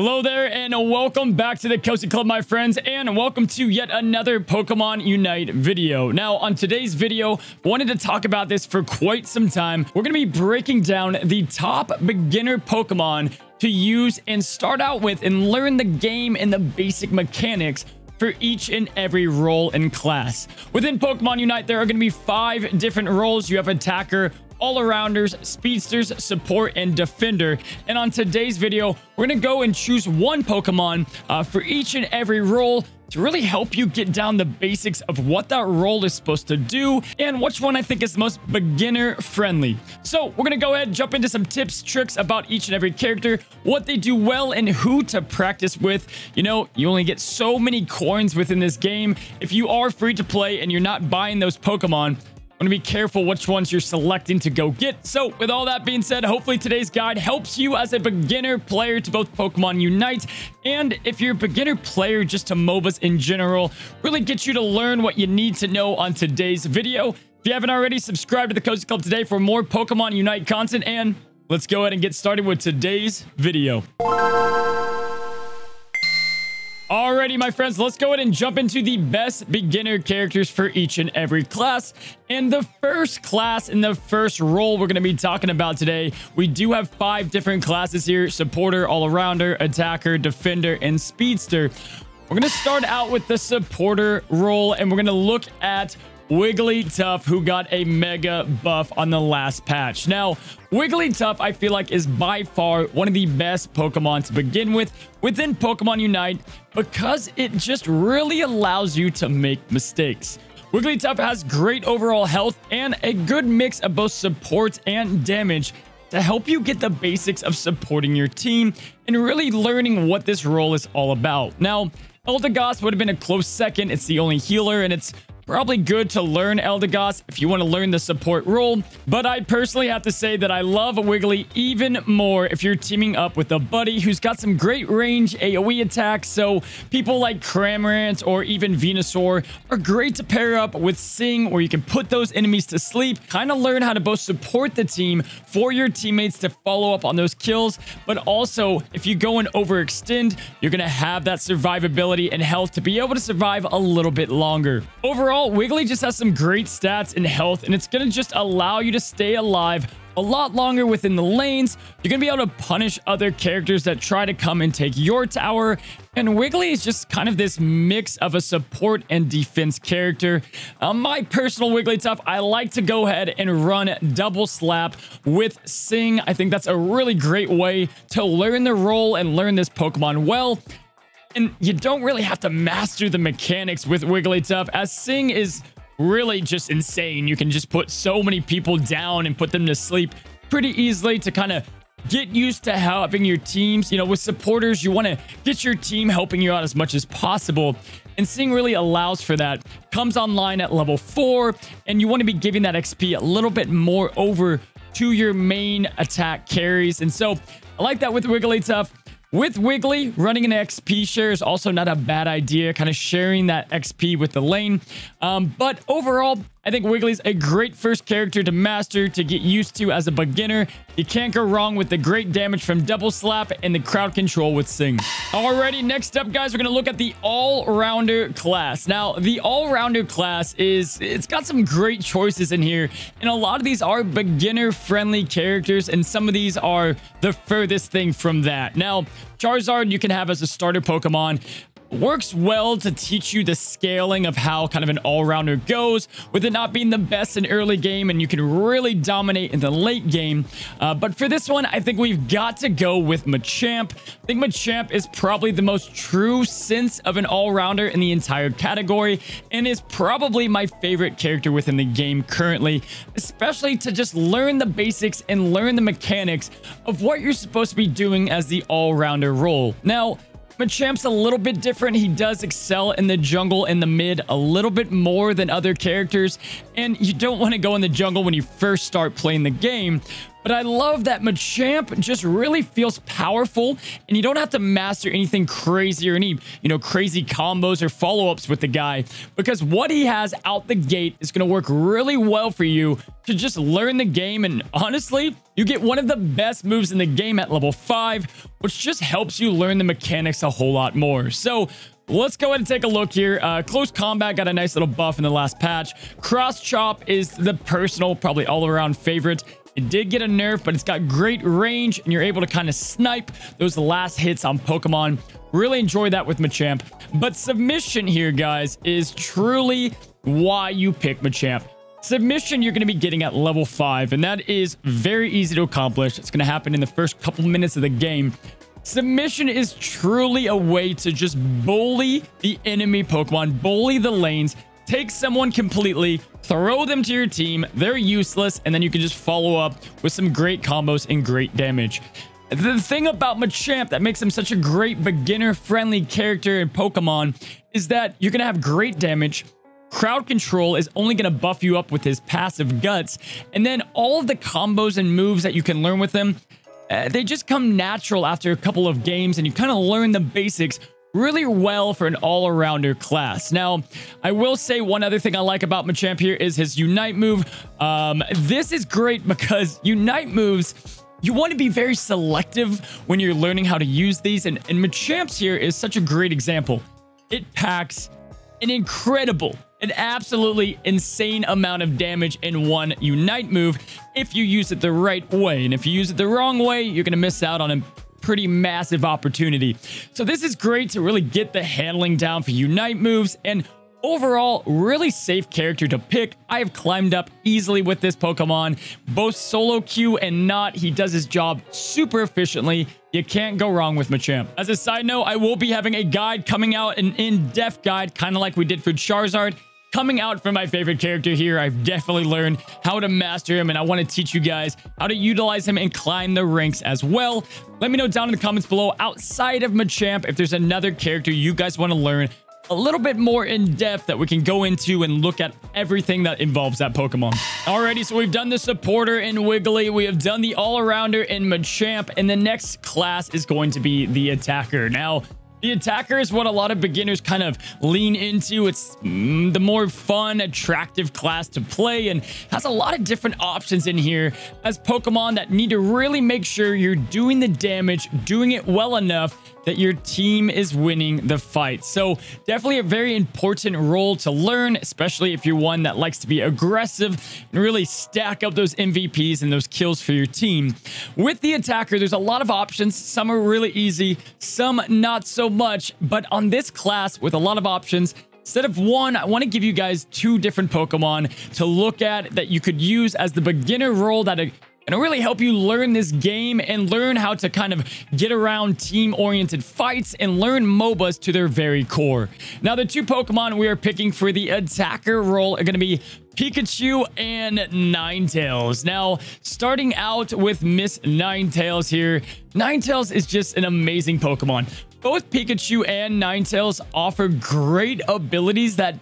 Hello there, and welcome back to the Cozy Club, my friends, and welcome to yet another Pokemon Unite video. Now, on today's video, I wanted to talk about this for quite some time. We're going to be breaking down the top beginner Pokemon to use and start out with and learn the game and the basic mechanics for each and every role and class. Within Pokemon Unite, there are going to be 5 different roles. You have Attacker, All-Arounders, Speedsters, Support, and Defender. And on today's video, we're going to go and choose one Pokemon for each and every role to really help you get down the basics of what that role is supposed to do and which one I think is the most beginner friendly. So we're going to go ahead and jump into some tips, tricks about each and every character, what they do well, and who to practice with. You know, you only get so many coins within this game. If you are free to play and you're not buying those Pokemon, I'm going to be careful which ones you're selecting to go get. So with all that being said, hopefully today's guide helps you as a beginner player to both Pokemon Unite, and if you're a beginner player just to MOBAs in general, really get you to learn what you need to know on today's video. If you haven't already, subscribe to the Cozy Club today for more Pokemon Unite content, and let's go ahead and get started with today's video. Alrighty, my friends, let's go ahead and jump into the best beginner characters for each and every class. And the first class and the first role we're going to be talking about today, we do have 5 different classes here: Supporter, All-Arounder, Attacker, Defender, and Speedster. We're going to start out with the Supporter role, and we're going to look at Wigglytuff, who got a mega buff on the last patch. Now, Wigglytuff, I feel like, is by far one of the best Pokemon to begin with within Pokemon Unite because it just really allows you to make mistakes. Wigglytuff has great overall health and a good mix of both support and damage to help you get the basics of supporting your team and really learning what this role is all about. Now, Eldegoss would have been a close second. It's the only healer, and it's probably good to learn Eldegoss if you want to learn the support role, but I personally have to say that I love Wiggly even more if you're teaming up with a buddy who's got some great range AoE attacks. So people like Cramorant or even Venusaur are great to pair up with Sing, where you can put those enemies to sleep, kind of learn how to both support the team for your teammates to follow up on those kills, but also if you go and overextend, you're going to have that survivability and health to be able to survive a little bit longer. Overall, Wiggly just has some great stats and health, and it's going to just allow you to stay alive a lot longer within the lanes. You're going to be able to punish other characters that try to come and take your tower, and Wiggly is just kind of this mix of a support and defense character. My personal Wigglytuff, I like to go ahead and run Double Slap with Sing. I think that's a really great way to learn the role and learn this Pokemon well. And you don't really have to master the mechanics with Wigglytuff, as Sing is really just insane. You can just put so many people down and put them to sleep pretty easily to kind of get used to having your teams. You know, with supporters, you want to get your team helping you out as much as possible. And Sing really allows for that. Comes online at level 4, and you want to be giving that XP a little bit more over to your main attack carries. And so I like that with Wigglytuff. With Wiggly, running an XP share is also not a bad idea, kind of sharing that XP with the lane. But overall, I think Wiggly's a great first character to master, to get used to as a beginner. You can't go wrong with the great damage from Double Slap and the crowd control with Sing. Alrighty, next up, guys, we're going to look at the All-Rounder class. Now, the All-Rounder class it's got some great choices in here, and a lot of these are beginner-friendly characters, and some of these are the furthest thing from that. Now, Charizard you can have as a starter Pokemon. Works well to teach you the scaling of how kind of an all-rounder goes, with it not being the best in early game, and you can really dominate in the late game. But for this one, I think we've got to go with Machamp. I think Machamp is probably the most true sense of an all-rounder in the entire category, and is probably my favorite character within the game currently, especially to just learn the basics and learn the mechanics of what you're supposed to be doing as the all-rounder role. Now, Machamp's a little bit different. He does excel in the jungle and the mid a little bit more than other characters, and you don't want to go in the jungle when you first start playing the game. But I love that Machamp just really feels powerful, and you don't have to master anything crazy or any, crazy combos or follow-ups with the guy, because what he has out the gate is going to work really well for you to just learn the game. And honestly, you get one of the best moves in the game at level 5, which just helps you learn the mechanics a whole lot more. So let's go ahead and take a look here. Close combat got a nice little buff in the last patch. Cross chop is the personal, probably all-around favorite. It did get a nerf, but it's got great range, and you're able to kind of snipe those last hits on Pokemon. Really enjoy that with Machamp. But submission here, guys, is truly why you pick Machamp. Submission you're going to be getting at level 5, and that is very easy to accomplish. It's going to happen in the first couple minutes of the game. Submission is truly a way to just bully the enemy Pokemon, bully the lanes, take someone completely, throw them to your team, they're useless, and then you can just follow up with some great combos and great damage. The thing about Machamp that makes him such a great beginner-friendly character in Pokemon is that you're going to have great damage. Crowd control is only going to buff you up with his passive guts, and then all of the combos and moves that you can learn with him, they just come natural after a couple of games, and you kind of learn the basics really well for an all-arounder class. Now, I will say one other thing I like about Machamp here is his Unite move. This is great because Unite moves, you want to be very selective when you're learning how to use these, and Machamp's here is such a great example. It packs an absolutely insane amount of damage in one Unite move if you use it the right way. And if you use it the wrong way, you're going to miss out on a pretty massive opportunity. So this is great to really get the handling down for Unite moves, and overall, really safe character to pick. I have climbed up easily with this Pokemon, both solo queue and not. He does his job super efficiently. You can't go wrong with Machamp. As a side note, I will be having a guide coming out, an in-depth guide, kind of like we did for Charizard, coming out for my favorite character here. I've definitely learned how to master him, and I want to teach you guys how to utilize him and climb the ranks as well. Let me know down in the comments below, outside of Machamp, if there's another character you guys want to learn a little bit more in depth that we can go into and look at everything that involves that Pokemon. Alrighty, so we've done the supporter in Wiggly, we have done the all-arounder in Machamp, and the next class is going to be the attacker. Now, the attacker is what a lot of beginners kind of lean into. It's the more fun, attractive class to play, and has a lot of different options in here as Pokemon that need to really make sure you're doing the damage, doing it well enough that your team is winning the fight. So definitely a very important role to learn, especially if you're one that likes to be aggressive and really stack up those MVPs and those kills for your team. With the attacker, there's a lot of options. Some are really easy, some not so much. But on this class with a lot of options, instead of one, I want to give you guys 2 different Pokemon to look at that you could use as the beginner role that and really help you learn this game and learn how to kind of get around team-oriented fights and learn MOBAs to their very core. Now, the 2 Pokemon we are picking for the attacker role are going to be Pikachu and Ninetales. Now, starting out with Miss Ninetales here, Ninetales is just an amazing Pokemon. Both Pikachu and Ninetales offer great abilities that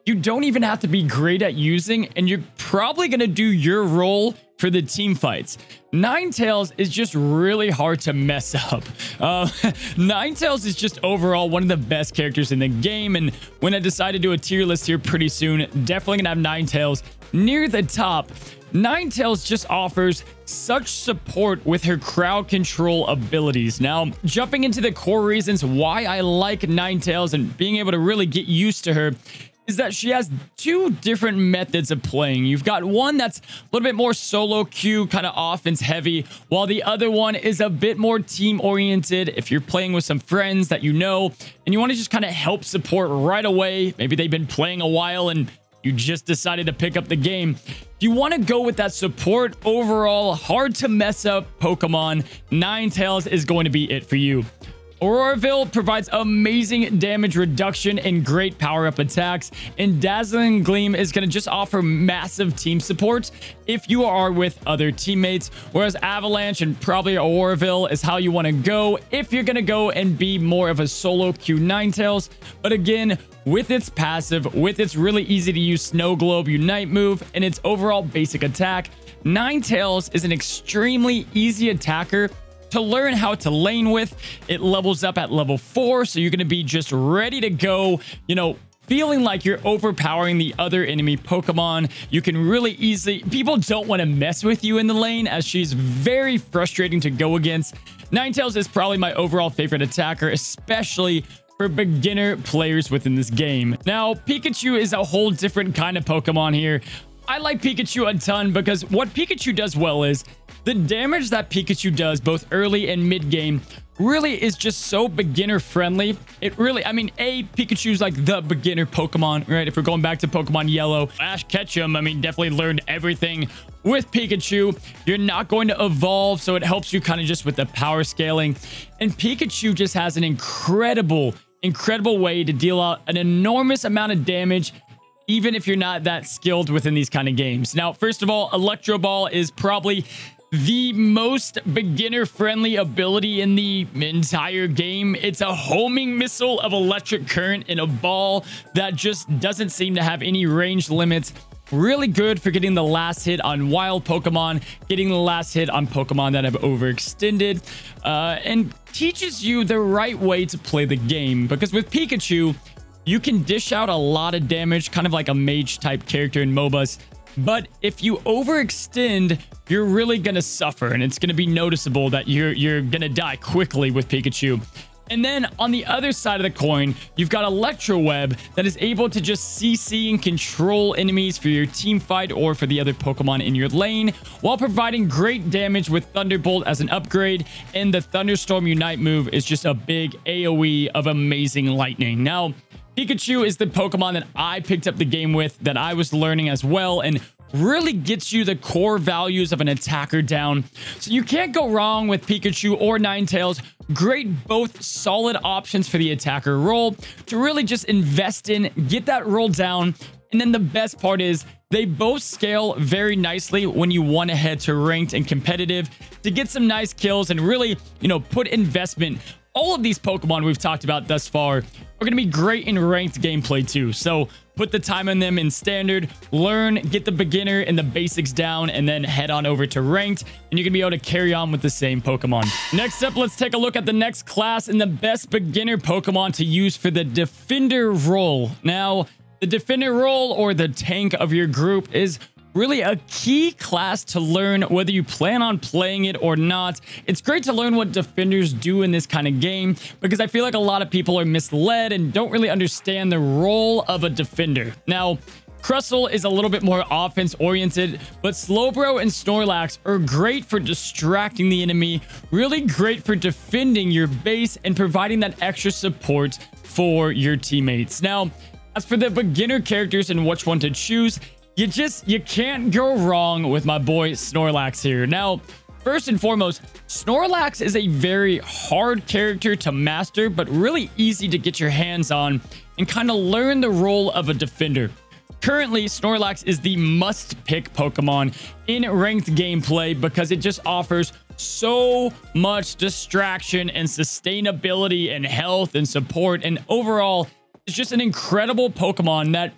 you don't even have to be great at using, and you're probably going to do your role for the team fights. Ninetales is just really hard to mess up. Ninetales is just overall one of the best characters in the game, and when I decide to do a tier list here pretty soon, definitely gonna have Ninetales near the top. Ninetales just offers such support with her crowd control abilities. Now, jumping into the core reasons why I like Ninetales and being able to really get used to her is that she has 2 different methods of playing. You've got one that's a little bit more solo queue, kind of offense heavy, while the other one is a bit more team oriented. If you're playing with some friends that you know, and you want to just kind of help support right away, maybe they've been playing a while and you just decided to pick up the game. If you want to go with that support overall, hard to mess up Pokemon, Ninetales is going to be it for you. Auroraville provides amazing damage reduction and great power-up attacks, and Dazzling Gleam is going to just offer massive team support if you are with other teammates, whereas Avalanche and probably Auroraville is how you want to go if you're going to go and be more of a solo queue Ninetales. But again, with its passive, with its really easy to use Snow Globe Unite move, and its overall basic attack, Ninetales is an extremely easy attacker to learn how to lane with. It levels up at level 4, so you're going to be just ready to go, feeling like you're overpowering the other enemy Pokemon. You can really easily... People don't want to mess with you in the lane, as she's very frustrating to go against. Ninetales is probably my overall favorite attacker, especially for beginner players within this game. Now, Pikachu is a whole different kind of Pokemon here. I like Pikachu a ton because what Pikachu does well is the damage that Pikachu does both early and mid game really is just so beginner friendly. It really, Pikachu's like the beginner Pokemon, right? If we're going back to Pokemon Yellow, Ash Ketchum, definitely learned everything with Pikachu. You're not going to evolve, so it helps you kind of just with the power scaling. And Pikachu just has an incredible way to deal out an enormous amount of damage, even if you're not that skilled within these kind of games. Now, first of all, Electro Ball is probably the most beginner-friendly ability in the entire game. It's a homing missile of electric current in a ball that just doesn't seem to have any range limits. Really good for getting the last hit on wild Pokemon, getting the last hit on Pokemon that have overextended, and teaches you the right way to play the game. Because with Pikachu, you can dish out a lot of damage, kind of like a mage-type character in MOBAs. But if you overextend, you're really going to suffer, and it's going to be noticeable that you're going to die quickly with Pikachu. And then on the other side of the coin, you've got Electro Web that is able to just CC and control enemies for your team fight or for the other Pokemon in your lane, while providing great damage with Thunderbolt as an upgrade. And the Thunderstorm Unite move is just a big AoE of amazing lightning. Now, Pikachu is the Pokemon that I picked up the game with, that I was learning as well, and really gets you the core values of an attacker down. So you can't go wrong with Pikachu or Ninetales. Great, both solid options for the attacker role to really just invest in, get that roll down. And then the best part is they both scale very nicely when you want to head to ranked and competitive to get some nice kills and really, put investment. All of these Pokemon we've talked about thus far are going to be great in ranked gameplay too. So put the time on them in standard, learn, get the beginner and the basics down, and then head on over to ranked, and you're going to be able to carry on with the same Pokemon. Next up, let's take a look at the next class and the best beginner Pokemon to use for the defender role. Now, the defender role, or the tank of your group, is really a key class to learn whether you plan on playing it or not. It's great to learn what defenders do in this kind of game, because I feel like a lot of people are misled and don't really understand the role of a defender. Now, Crustle is a little bit more offense oriented, but Slowbro and Snorlax are great for distracting the enemy, really great for defending your base and providing that extra support for your teammates. Now, as for the beginner characters and which one to choose, you can't go wrong with my boy Snorlax here. Now, first and foremost, Snorlax is a very hard character to master, but really easy to get your hands on and kind of learn the role of a defender. Currently, Snorlax is the must-pick Pokemon in ranked gameplay because it just offers so much distraction and sustainability and health and support, and overall, it's just an incredible Pokemon that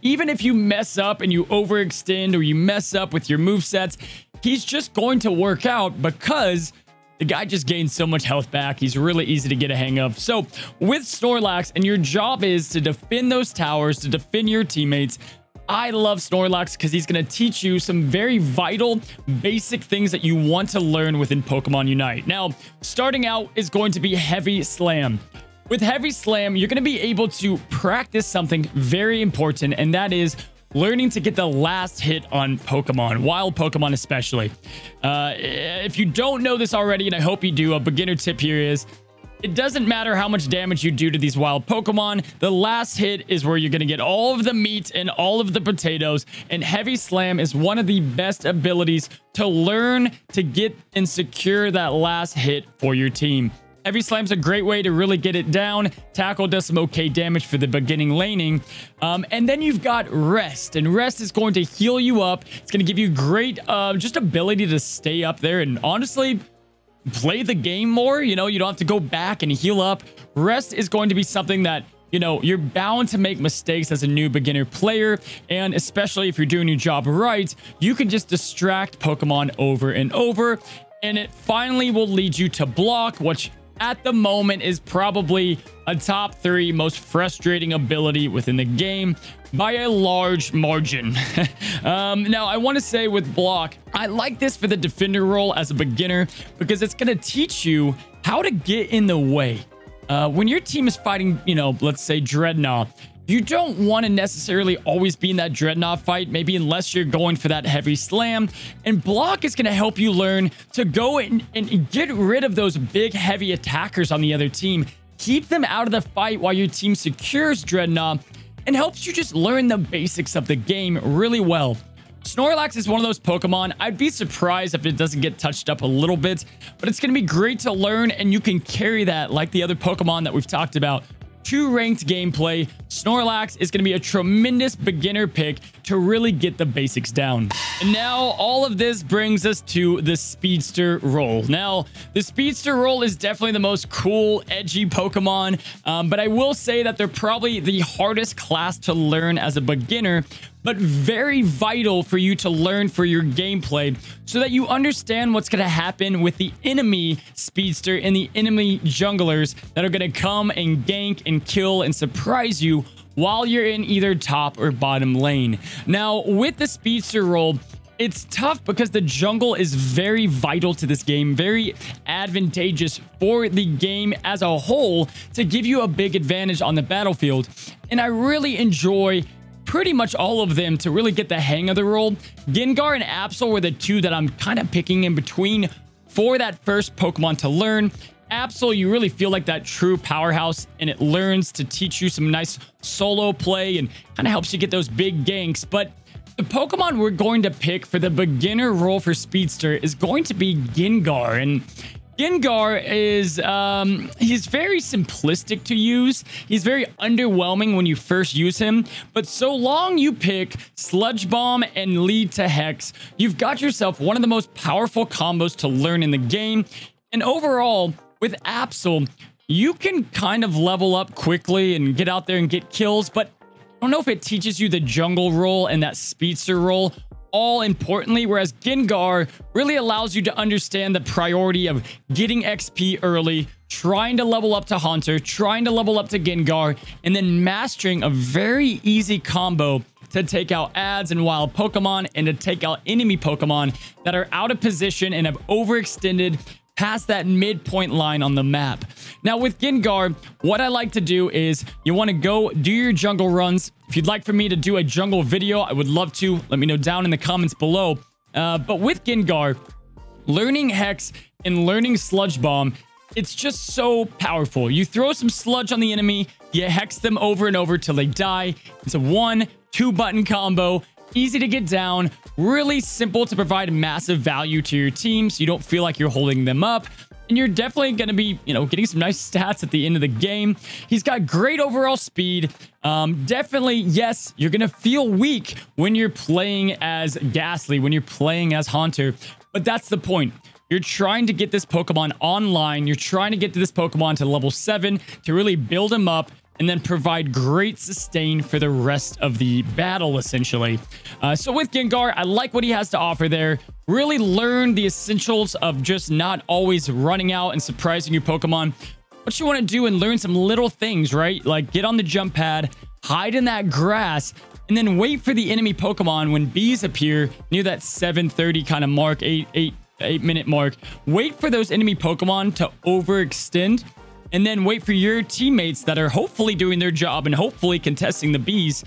even if you mess up and you overextend or you mess up with your movesets, he's just going to work out because the guy just gains so much health back. He's really easy to get a hang of. So with Snorlax, and your job is to defend those towers, to defend your teammates, I love Snorlax because he's going to teach you some very vital, basic things that you want to learn within Pokemon Unite. Now, starting out is going to be Heavy Slam. With Heavy Slam, you're going to be able to practice something very important, and that is learning to get the last hit on Pokemon, wild Pokemon especially. If you don't know this already, and I hope you do, a beginner tip here is, it doesn't matter how much damage you do to these wild Pokemon, the last hit is where you're going to get all of the meat and all of the potatoes, and Heavy Slam is one of the best abilities to learn to get and secure that last hit for your team. Heavy Slam's a great way to really get it down. Tackle does some okay damage for the beginning laning. And then you've got Rest. And Rest is going to heal you up. It's going to give you great just ability to stay up there and honestly play the game more. You don't have to go back and heal up. Rest is going to be something that you know, you're bound to make mistakes as a new beginner player. And especially if you're doing your job right, you can just distract Pokemon over and over. And it finally will lead you to block, which at the moment is probably a top 3 most frustrating ability within the game by a large margin. Now, I want to say with block, I like this for the defender role as a beginner because it's going to teach you how to get in the way. When your team is fighting, you know, let's say Dreadnought, you don't want to necessarily always be in that Dreadnought fight, maybe unless you're going for that heavy slam. And block is going to help you learn to go and get rid of those big, heavy attackers on the other team. Keep them out of the fight while your team secures Dreadnought and helps you just learn the basics of the game really well. Snorlax is one of those Pokemon. I'd be surprised if it doesn't get touched up a little bit, but it's going to be great to learn, and you can carry that like the other Pokemon that we've talked about to ranked gameplay. Snorlax is going to be a tremendous beginner pick to really get the basics down. And now all of this brings us to the Speedster role. Now, the Speedster role is definitely the most cool, edgy Pokemon, but I will say that they're probably the hardest class to learn as a beginner, but very vital for you to learn for your gameplay so that you understand what's going to happen with the enemy Speedster and the enemy junglers that are going to come and gank and kill and surprise you while you're in either top or bottom lane. Now, with the Speedster role, it's tough because the jungle is very vital to this game, very advantageous for the game as a whole to give you a big advantage on the battlefield. And I really enjoy pretty much all of them to really get the hang of the role. Gengar and Absol were the 2 that I'm kind of picking in between for that first Pokemon to learn. Absol, you really feel like that true powerhouse, and it learns to teach you some nice solo play and kind of helps you get those big ganks. But the Pokemon we're going to pick for the beginner role for Speedster is going to be Gengar. And Gengar is, he's very simplistic to use. He's very underwhelming when you first use him. But so long you pick Sludge Bomb and lead to Hex, you've got yourself one of the most powerful combos to learn in the game. And overall, with Absol, you can kind of level up quickly and get out there and get kills, but I don't know if it teaches you the jungle role and that Speedster role all importantly, whereas Gengar really allows you to understand the priority of getting XP early, trying to level up to Haunter, trying to level up to Gengar, and then mastering a very easy combo to take out ads and wild Pokemon and to take out enemy Pokemon that are out of position and have overextended past that midpoint line on the map. Now with Gengar, what I like to do is you want to go do your jungle runs. If you'd like for me to do a jungle video, I would love to. Let me know down in the comments below. But with Gengar, learning Hex and learning Sludge Bomb, it's just so powerful. You throw some sludge on the enemy, you hex them over and over till they die. It's a 1-2 button combo. Easy to get down, really simple to provide massive value to your team so you don't feel like you're holding them up. And you're definitely going to be, you know, getting some nice stats at the end of the game. He's got great overall speed. Definitely, yes, you're going to feel weak when you're playing as Ghastly, when you're playing as Haunter. But that's the point. You're trying to get this Pokemon online. You're trying to get to this Pokemon to level 7 to really build him up and then provide great sustain for the rest of the battle, essentially. So with Gengar, I like what he has to offer there. Really learn the essentials of just not always running out and surprising your Pokemon. What you want to do and learn some little things, right? Like get on the jump pad, hide in that grass, and then wait for the enemy Pokemon when bees appear near that 7:30 kind of mark, 8-minute mark. Wait for those enemy Pokemon to overextend, and then wait for your teammates that are hopefully doing their job and hopefully contesting the bees.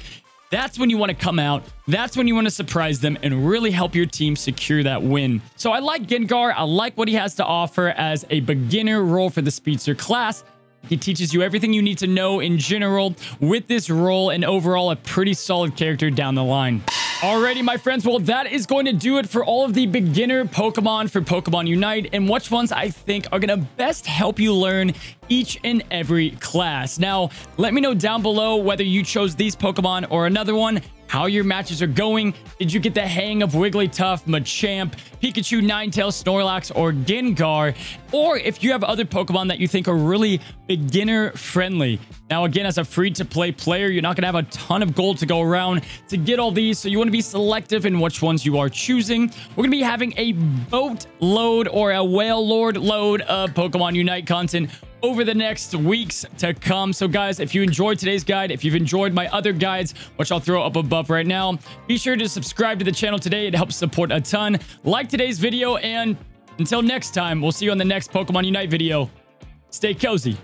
That's when you want to come out. That's when you want to surprise them and really help your team secure that win. So I like Gengar. I like what he has to offer as a beginner role for the Speedster class. He teaches you everything you need to know in general with this role, and overall a pretty solid character down the line. Alrighty, my friends, well, that is going to do it for all of the beginner Pokemon for Pokemon Unite and which ones I think are going to best help you learn each and every class. Now, let me know down below whether you chose these Pokemon or another one. how your matches are going. Did you get the hang of Wigglytuff, Machamp, Pikachu, Ninetales, Snorlax, or Gengar? Or if you have other Pokemon that you think are really beginner friendly. Now, again, as a free-to-play player, you're not going to have a ton of gold to go around to get all these, so you want to be selective in which ones you are choosing. We're going to be having a boat load or a whale lord load of Pokemon Unite content over the next weeks to come. So guys, if you enjoyed today's guide, if you've enjoyed my other guides, which I'll throw up above right now, be sure to subscribe to the channel today. It helps support a ton. Like today's video, and until next time, we'll see you on the next Pokemon Unite video. Stay cozy.